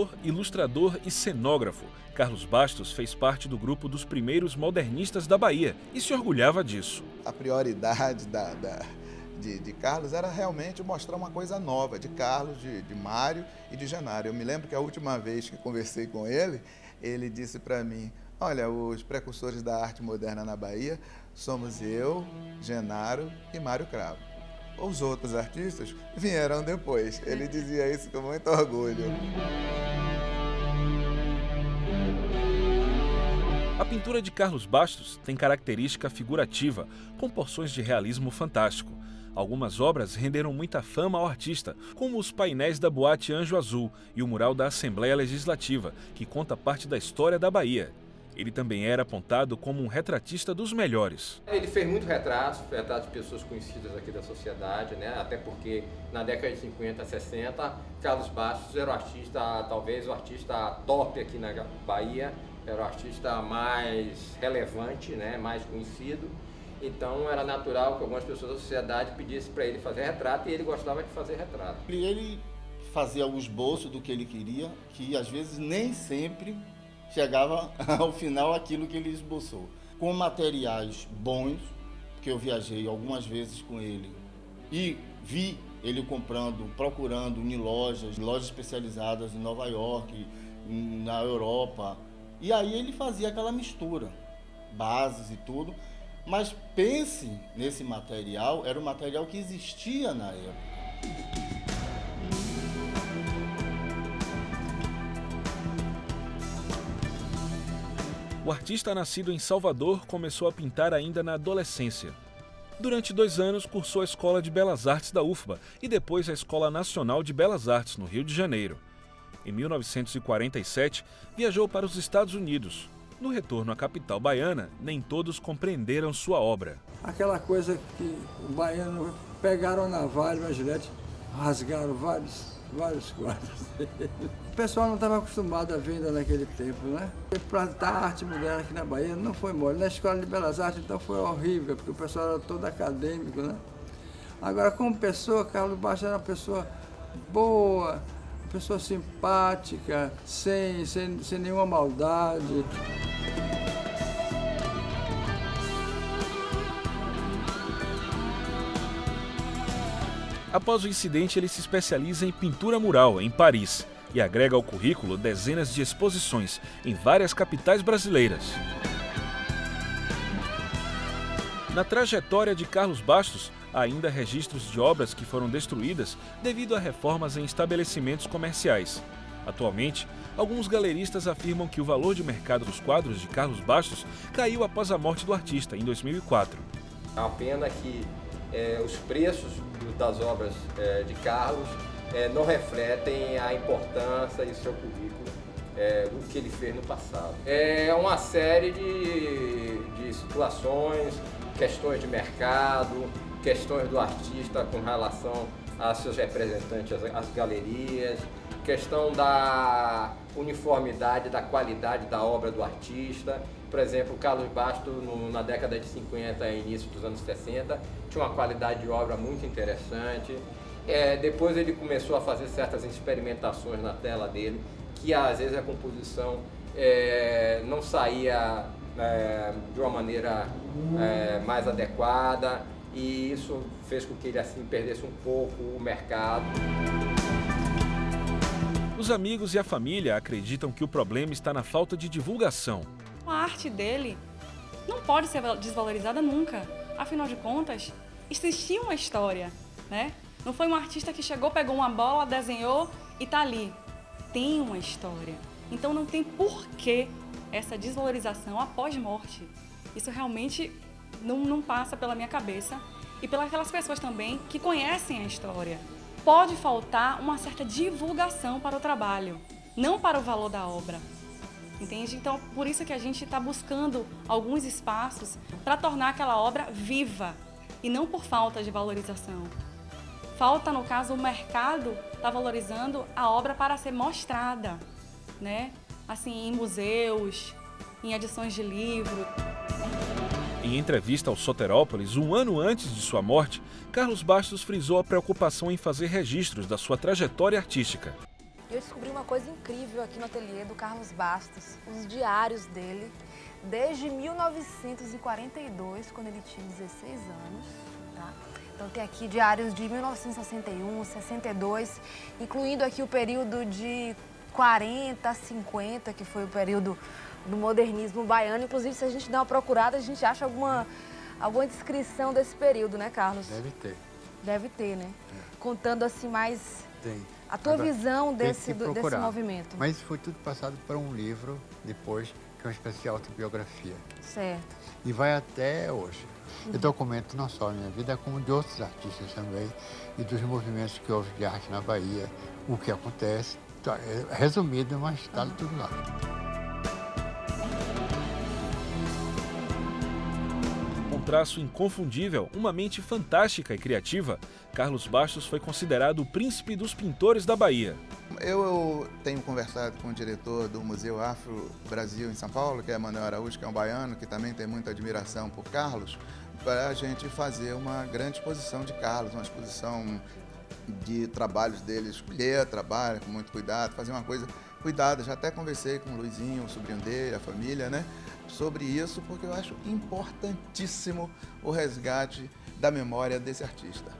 Pintor, ilustrador e cenógrafo, Carlos Bastos fez parte do grupo dos primeiros modernistas da Bahia e se orgulhava disso. A prioridade de Carlos era realmente mostrar uma coisa nova, de Carlos, de Mário e de Genaro. Eu me lembro que a última vez que conversei com ele, ele disse para mim: olha, os precursores da arte moderna na Bahia somos eu, Genaro e Mário Cravo. Os outros artistas vieram depois. Ele dizia isso com muito orgulho. A pintura de Carlos Bastos tem característica figurativa, com porções de realismo fantástico. Algumas obras renderam muita fama ao artista, como os painéis da Boate Anjo Azul e o mural da Assembleia Legislativa, que conta parte da história da Bahia. Ele também era apontado como um retratista dos melhores. Ele fez muitos retratos de pessoas conhecidas aqui da sociedade, né? Até porque na década de 50, 60, Carlos Bastos era o artista, talvez o artista top aqui na Bahia, era o artista mais relevante, né? Mais conhecido. Então era natural que algumas pessoas da sociedade pedissem para ele fazer retrato e ele gostava de fazer retrato. Ele fazia o esboço do que ele queria, que às vezes nem sempre chegava ao final aquilo que ele esboçou. Com materiais bons, que eu viajei algumas vezes com ele e vi ele procurando em lojas especializadas em Nova York, na Europa. E aí ele fazia aquela mistura, bases e tudo. Mas pense nesse material, era um material que existia na época. O artista nascido em Salvador começou a pintar ainda na adolescência. Durante 2 anos cursou a Escola de Belas Artes da UFBA e depois a Escola Nacional de Belas Artes, no Rio de Janeiro. Em 1947, viajou para os Estados Unidos. No retorno à capital baiana, nem todos compreenderam sua obra. Aquela coisa que o baiano pegaram a navalha, uma gilete, rasgaram vários quadros. O pessoal não estava acostumado a ver ainda naquele tempo, né? Plantar a arte moderna aqui na Bahia não foi mole. Na Escola de Belas Artes, então, foi horrível, porque o pessoal era todo acadêmico, né? Agora, como pessoa, Carlos Bastos era uma pessoa boa, uma pessoa simpática, sem nenhuma maldade. Após o incidente, ele se especializa em pintura mural, em Paris, e agrega ao currículo dezenas de exposições em várias capitais brasileiras. Na trajetória de Carlos Bastos, há ainda registros de obras que foram destruídas devido a reformas em estabelecimentos comerciais. Atualmente, alguns galeristas afirmam que o valor de mercado dos quadros de Carlos Bastos caiu após a morte do artista, em 2004. É uma pena que os preços das obras de Carlos não refletem a importância e o seu currículo, do que ele fez no passado. É uma série de situações, questões de mercado, questões do artista com relação a seus representantes, as galerias, questão da uniformidade, da qualidade da obra do artista. Por exemplo, Carlos Bastos, na década de 50 e início dos anos 60, tinha uma qualidade de obra muito interessante. Depois ele começou a fazer certas experimentações na tela dele, que às vezes a composição não saía de uma maneira mais adequada, e isso fez com que ele assim perdesse um pouco o mercado. Os amigos e a família acreditam que o problema está na falta de divulgação. A arte dele não pode ser desvalorizada nunca. Afinal de contas, existia uma história, né? Não foi um artista que chegou, pegou uma bola, desenhou e tá ali. Tem uma história. Então não tem porquê essa desvalorização após morte. Isso realmente não passa pela minha cabeça e pelas aquelas pessoas também que conhecem a história. Pode faltar uma certa divulgação para o trabalho, não para o valor da obra. Entende? Então, por isso que a gente está buscando alguns espaços para tornar aquela obra viva e não por falta de valorização. Falta, no caso, o mercado está valorizando a obra para ser mostrada, né? Assim, em museus, em edições de livro. Em entrevista ao Soterópolis, 1 ano antes de sua morte, Carlos Bastos frisou a preocupação em fazer registros da sua trajetória artística. Eu descobri uma coisa incrível aqui no ateliê do Carlos Bastos, os diários dele, desde 1942, quando ele tinha 16 anos, tá? Então tem aqui diários de 1961, 62, incluindo aqui o período de 40 a 50, que foi o período do modernismo baiano. Inclusive, se a gente der uma procurada, a gente acha alguma descrição desse período, né, Carlos? Deve ter. Deve ter, né? Contando assim mais Tem. a tua visão desse procurar. movimento. Mas isso foi tudo passado por um livro depois, que é uma espécie de autobiografia. Certo. E vai até hoje. Eu documento não só a minha vida, como de outros artistas também, e dos movimentos que houve de arte na Bahia, o que acontece. Tá, é resumido, mas está tudo lá. Com um traço inconfundível, uma mente fantástica e criativa, Carlos Bastos foi considerado o príncipe dos pintores da Bahia. Eu tenho conversado com o diretor do Museu Afro Brasil em São Paulo, que é Manuel Araújo, que é um baiano, que também tem muita admiração por Carlos, para a gente fazer uma grande exposição de Carlos, uma exposição de trabalhos dele, escolher trabalho com muito cuidado, fazer uma coisa cuidada. Já até conversei com o Luizinho, o sobrinho dele, a família, né, sobre isso, porque eu acho importantíssimo o resgate da memória desse artista.